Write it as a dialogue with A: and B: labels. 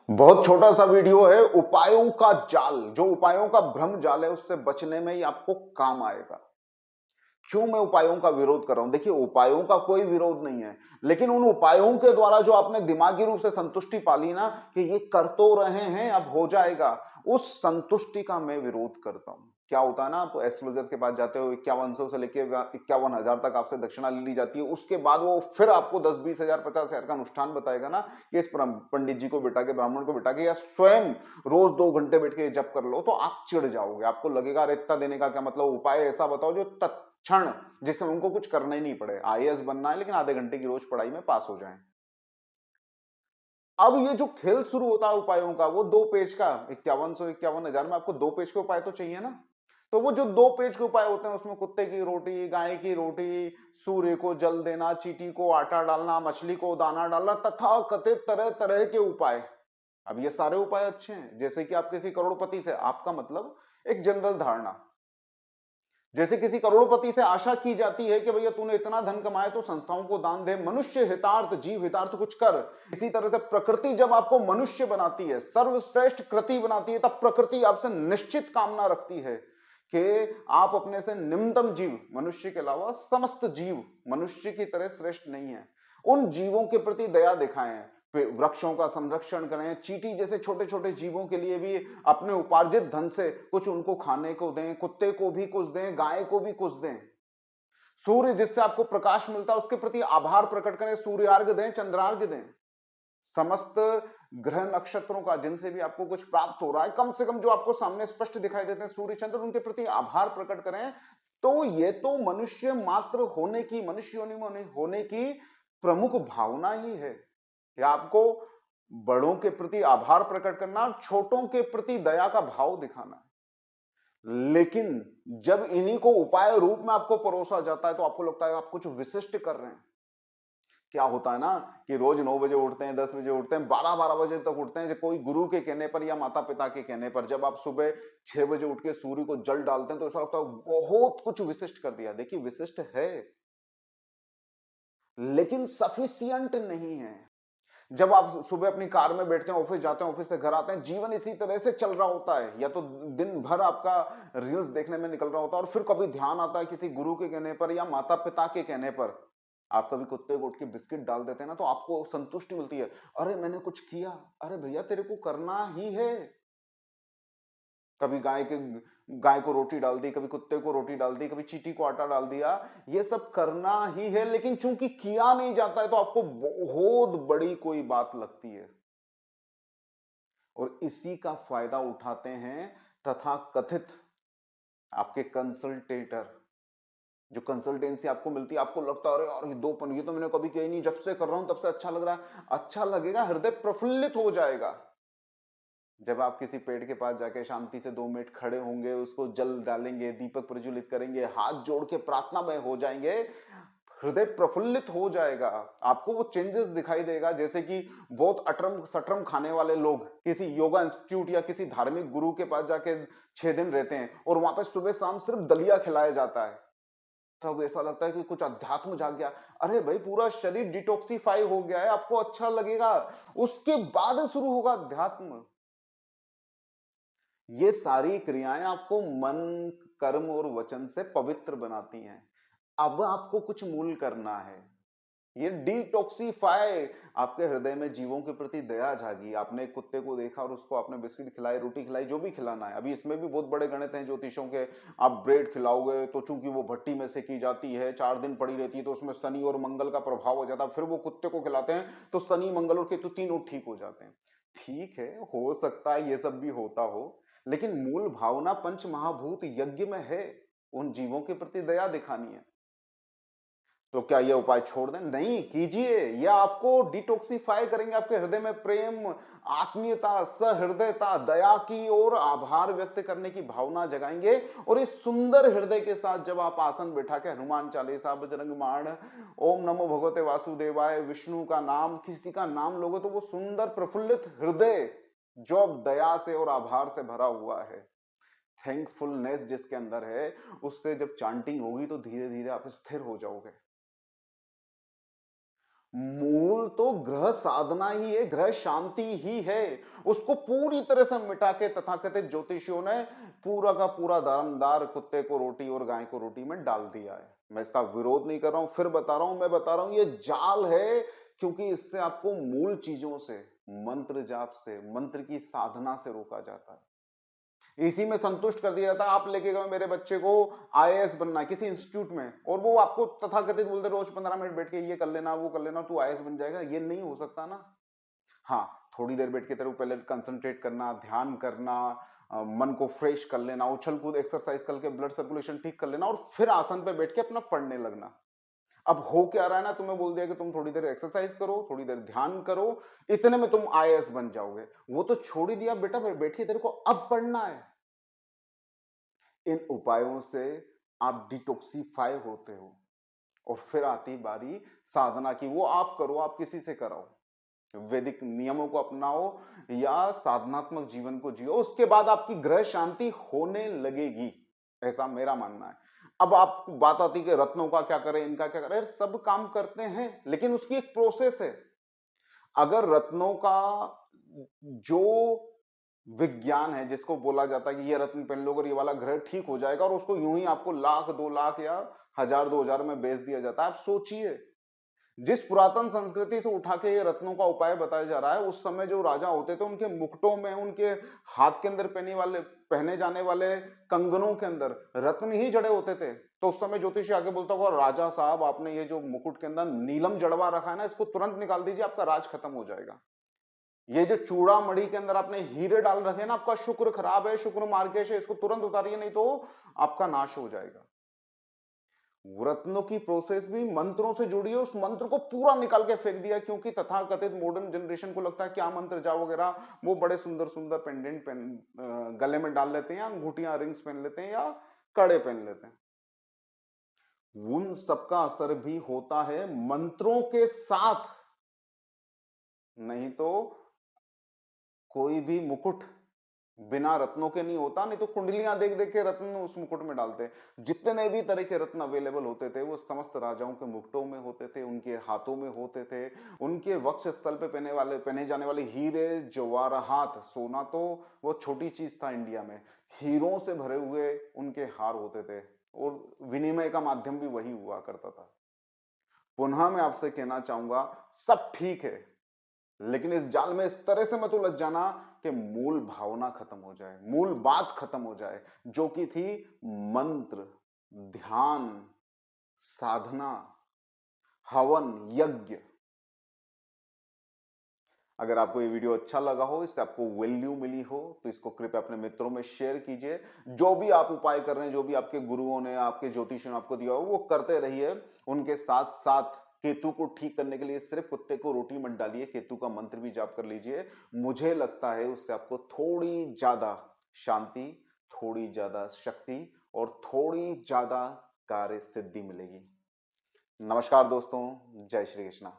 A: बहुत छोटा सा वीडियो है, उपायों का जाल, जो उपायों का भ्रम जाल है उससे बचने में ही आपको काम आएगा। क्यों मैं उपायों का विरोध कर रहा हूं? देखिए, उपायों का कोई विरोध नहीं है, लेकिन उन उपायों के द्वारा जो आपने दिमागी रूप से संतुष्टि पाली ना कि ये कर तो रहे हैं, अब हो जाएगा, उस संतुष्टि का मैं विरोध करता हूं। क्या होता है ना, आप एस्ट्रोलॉजर के पास जाते हो, 5100 से लेके 51,000 तक आपसे दक्षिणा ली जाती है। उसके बाद वो फिर आपको 10-20,000 50,000 का अनुष्ठान बताएगा ना कि इस पंडित जी को बिठा के, ब्राह्मण को बिठा के, या स्वयं रोज 2 घंटे बैठ के जप कर लो, तो आप चिढ़ जाओगे। आपको लगेगा अरे इतना देने का क्या मतलब, उपाय ऐसा बताओ जो क्षण, जिससे उनको कुछ करना ही नहीं पड़े। आईएएस बनना है लेकिन आधे घंटे की रोज पढ़ाई में पास हो जाएं। अब ये जो खेल शुरू होता है उपायों का, वो 2 पेज का, 51,000 में आपको 2 पेज के उपाय तो चाहिए ना। तो वो जो 2 पेज के उपाय होते हैं उसमें कुत्ते की रोटी, गाय की रोटी, सूर्य को जल देना, चींटी को आटा डालना, मछली को दाना डालना, तथा कथित तरह तरह के उपाय। अब ये सारे उपाय अच्छे हैं, जैसे कि आप किसी करोड़पति से, आपका मतलब एक जनरल धारणा, जैसे किसी करोड़पति से आशा की जाती है कि भैया तूने इतना धन कमाया तो संस्थाओं को दान दे, मनुष्य हितार्थ, जीव हितार्थ कुछ कर। इसी तरह से प्रकृति जब आपको मनुष्य बनाती है, सर्वश्रेष्ठ कृति बनाती है, तब प्रकृति आपसे निश्चित कामना रखती है कि आप अपने से निम्नतम जीव, मनुष्य के अलावा समस्त जीव मनुष्य की तरह श्रेष्ठ नहीं है, उन जीवों के प्रति दया दिखाएं, वृक्षों का संरक्षण करें, चींटी जैसे छोटे छोटे जीवों के लिए भी अपने उपार्जित धन से कुछ उनको खाने को दें, कुत्ते को भी कुछ दें, गाय को भी कुछ दें। सूर्य जिससे आपको प्रकाश मिलता है उसके प्रति आभार प्रकट करें, सूर्यार्घ दें, चंद्रार्घ दें। समस्त ग्रह नक्षत्रों का जिनसे भी आपको कुछ प्राप्त हो रहा है, कम से कम जो आपको सामने स्पष्ट दिखाई देते हैं सूर्य चंद्र, उनके प्रति आभार प्रकट करें। तो ये तो मनुष्य मात्र होने की, मनुष्य योनि में होने की प्रमुख भावना ही है कि आपको बड़ों के प्रति आभार प्रकट करना, छोटों के प्रति दया का भाव दिखाना। लेकिन जब इन्हीं को उपाय रूप में आपको परोसा जाता है तो आपको लगता है आप कुछ विशिष्ट कर रहे हैं। क्या होता है ना कि रोज 9 बजे उठते हैं, 10 बजे उठते हैं, 12-12 बजे तक उठते हैं, कोई गुरु के कहने पर या माता पिता के कहने पर। जब आप सुबह 6 बजे उठ के सूर्य को जल डालते हैं तो ऐसा लगता है बहुत कुछ विशिष्ट कर दिया। देखिए, विशिष्ट है लेकिन सफिशियंट नहीं है। जब आप सुबह अपनी कार में बैठते हैं, ऑफिस जाते हैं, ऑफिस से घर आते हैं, जीवन इसी तरह से चल रहा होता है, या तो दिन भर आपका रील्स देखने में निकल रहा होता है, और फिर कभी ध्यान आता है किसी गुरु के कहने पर या माता पिता के कहने पर, आप कभी कुत्ते को उठ के बिस्किट डाल देते हैं ना, तो आपको संतुष्टि मिलती है। अरे मैंने कुछ किया। अरे भैया तेरे को करना ही है। कभी गाय को रोटी डाल दी, कभी कुत्ते को रोटी डाल दी, कभी चींटी को आटा डाल दिया, ये सब करना ही है। लेकिन चूंकि किया नहीं जाता है तो आपको बहुत बड़ी कोई बात लगती है, और इसी का फायदा उठाते हैं तथा कथित आपके कंसल्टेटर। जो कंसल्टेंसी आपको मिलती है, आपको लगता है अरे यार ये तो मैंने कभी किया ही नहीं, जब से कर रहा हूं तब से अच्छा लग रहा है। अच्छा लगेगा, हृदय प्रफुल्लित हो जाएगा। जब आप किसी पेड़ के पास जाके शांति से 2 मिनट खड़े होंगे, उसको जल डालेंगे, दीपक प्रज्वलित करेंगे, हाथ जोड़ के प्रार्थनामय हो जाएंगे, हृदय प्रफुल्लित हो जाएगा। आपको वो चेंजेस दिखाई देगा। जैसे कि बहुत अटरम सटरम खाने वाले लोग किसी योगा इंस्टीट्यूट या किसी धार्मिक गुरु के पास जाके 6 दिन रहते हैं, और वहां पे सुबह शाम सिर्फ दलिया खिलाया जाता है, तब ऐसा लगता है कि कुछ अध्यात्म जाग गया। अरे भाई, पूरा शरीर डिटॉक्सिफाई हो गया है, आपको अच्छा लगेगा। उसके बाद शुरू होगा अध्यात्म। ये सारी क्रियाएं आपको मन, कर्म और वचन से पवित्र बनाती हैं। अब आपको कुछ मूल करना है, ये डिटॉक्सिफाई। आपके हृदय में जीवों के प्रति दया जागी। आपने एक कुत्ते को देखा और उसको आपने बिस्किट खिलाई, रोटी खिलाई, जो भी खिलाना है। अभी इसमें भी बहुत बड़े गणित हैं ज्योतिषों के। आप ब्रेड खिलाओगे तो चूंकि वो भट्टी में से की जाती है, 4 दिन पड़ी रहती है, तो उसमें शनि और मंगल का प्रभाव हो जाता है। फिर वो कुत्ते को खिलाते हैं तो शनि, मंगल और केतु तीनों ठीक हो जाते हैं। ठीक है, हो सकता है ये सब भी होता हो, लेकिन मूल भावना पंच महाभूत यज्ञ में है। उन जीवों के प्रति दया दिखानी है। तो क्या ये उपाय छोड़ दें? नहीं, कीजिए। ये आपको डिटॉक्सिफाई करेंगे, आपके हृदय में प्रेम, आत्मीयता, सहृदयता, दया की और आभार व्यक्त करने की भावना जगाएंगे। और इस सुंदर हृदय के साथ जब आप आसन बैठा के हनुमान चालीसा, बजरंग बाण, ओम नमो भगवते वासुदेवाय, विष्णु का नाम, किसी का नाम लोगे, तो वो सुंदर प्रफुल्लित हृदय जो अब दया से और आभार से भरा हुआ है, थैंकफुलनेस जिसके अंदर है, उससे जब चांटिंग होगी तो धीरे धीरे आप स्थिर हो जाओगे। मूल तो ग्रह साधना ही है, ग्रह शांति ही है। उसको पूरी तरह से मिटा के तथाकथित ज्योतिषियों ने पूरा का पूरा दामदार कुत्ते को रोटी और गाय को रोटी में डाल दिया है। मैं इसका विरोध नहीं कर रहा हूं, फिर बता रहा हूं, मैं बता रहा हूं ये जाल है, क्योंकि इससे आपको मूल चीजों से, मंत्र जाप से, मंत्र की साधना से रोका जाता है। इसी में संतुष्ट कर दिया जाता है। आप लेके गए मेरे बच्चे को आईएएस बनना है किसी इंस्टीट्यूट में, और वो आपको तथाकथित बोलते रोज 15 मिनट बैठ के ये कर लेना वो कर लेना, तू आईएएस बन जाएगा। ये नहीं हो सकता ना। हाँ, थोड़ी देर बैठ के तेरे को पहले कंसंट्रेट करना, ध्यान करना, मन को फ्रेश कर लेना, उछल कूद एक्सरसाइज करके ब्लड सर्कुलेशन ठीक कर लेना, और फिर आसन पे बैठ के अपना पढ़ने लगना। अब हो क्या रहा है ना, तुम्हें बोल दिया कि तुम थोड़ी देर एक्सरसाइज करो, थोड़ी देर ध्यान करो, इतने में तुम आईएएस बन जाओगे। वो तो छोड़ ही दिया बेटा, बैठिए तेरे को अब पढ़ना है। इन उपायों से आप डिटॉक्सिफाई होते हो, और फिर आती बारी साधना की। वो आप करो, आप किसी से कराओ, वैदिक नियमों को अपनाओ या साधनात्मक जीवन को जियो, उसके बाद आपकी ग्रह शांति होने लगेगी, ऐसा मेरा मानना है। अब आप बात आती कि रत्नों का क्या करें, इनका क्या करें, सब काम करते हैं, लेकिन उसकी एक प्रोसेस है। अगर रत्नों का जो विज्ञान है, जिसको बोला जाता है कि ये रत्न पहन लो और ये वाला ग्रह ठीक हो जाएगा, और उसको यूं ही आपको लाख 2 लाख या 1000 2000 में बेच दिया जाता है। आप सोचिए, जिस पुरातन संस्कृति से उठा के ये रत्नों का उपाय बताया जा रहा है, उस समय जो राजा होते थे उनके मुकुटों में, उनके हाथ के अंदर पहने जाने वाले कंगनों के अंदर रत्न ही जड़े होते थे। तो उस समय ज्योतिषी आगे बोलता होगा, राजा साहब आपने ये जो मुकुट के अंदर नीलम जड़वा रखा है ना, इसको तुरंत निकाल दीजिए, आपका राज खत्म हो जाएगा। ये जो चूड़ा मणि के अंदर आपने हीरे डाल रखे हैं ना, आपका शुक्र खराब है, शुक्र मार्गेश है, इसको तुरंत उतारिए, नहीं तो आपका नाश हो जाएगा। रत्नों की प्रोसेस भी मंत्रों से जुड़ी है, उस मंत्र को पूरा निकाल के फेंक दिया, क्योंकि तथाकथित मॉडर्न जनरेशन को लगता है क्या मंत्र जाप वगैरह, वो बड़े सुंदर सुंदर पेंडेंट गले में डाल लेते हैं, या अंगूठियां रिंग्स पहन लेते हैं, या कड़े पहन लेते हैं। उन सबका असर भी होता है मंत्रों के साथ, नहीं तो कोई भी मुकुट बिना रत्नों के नहीं होता। नहीं तो कुंडलियां देख देख के रत्न उस मुकुट में डालते। जितने भी तरह के रत्न अवेलेबल होते थे, वो समस्त राजाओं के मुकुटों में होते थे, उनके हाथों में होते थे, उनके वक्ष स्थल पे पहने जाने वाले हीरे जवाहरात, सोना तो वो छोटी चीज था इंडिया में, हीरों से भरे हुए उनके हार होते थे, और विनिमय का माध्यम भी वही हुआ करता था। पुनः मैं आपसे कहना चाहूंगा, सब ठीक है, लेकिन इस जाल में इस तरह से मत उलझ जाना कि मूल भावना खत्म हो जाए, मूल बात खत्म हो जाए, जो कि थी मंत्र, ध्यान, साधना, हवन, यज्ञ। अगर आपको ये वीडियो अच्छा लगा हो, इससे आपको वैल्यू मिली हो, तो इसको कृपया अपने मित्रों में शेयर कीजिए। जो भी आप उपाय कर रहे हैं, जो भी आपके गुरुओं ने, आपके ज्योतिषियों ने आपको दिया हो, वो करते रहिए। उनके साथ साथ केतु को ठीक करने के लिए सिर्फ कुत्ते को रोटी मत डालिए, केतु का मंत्र भी जाप कर लीजिए। मुझे लगता है उससे आपको थोड़ी ज्यादा शांति, थोड़ी ज्यादा शक्ति, और थोड़ी ज्यादा कार्य सिद्धि मिलेगी। नमस्कार दोस्तों, जय श्री कृष्णा।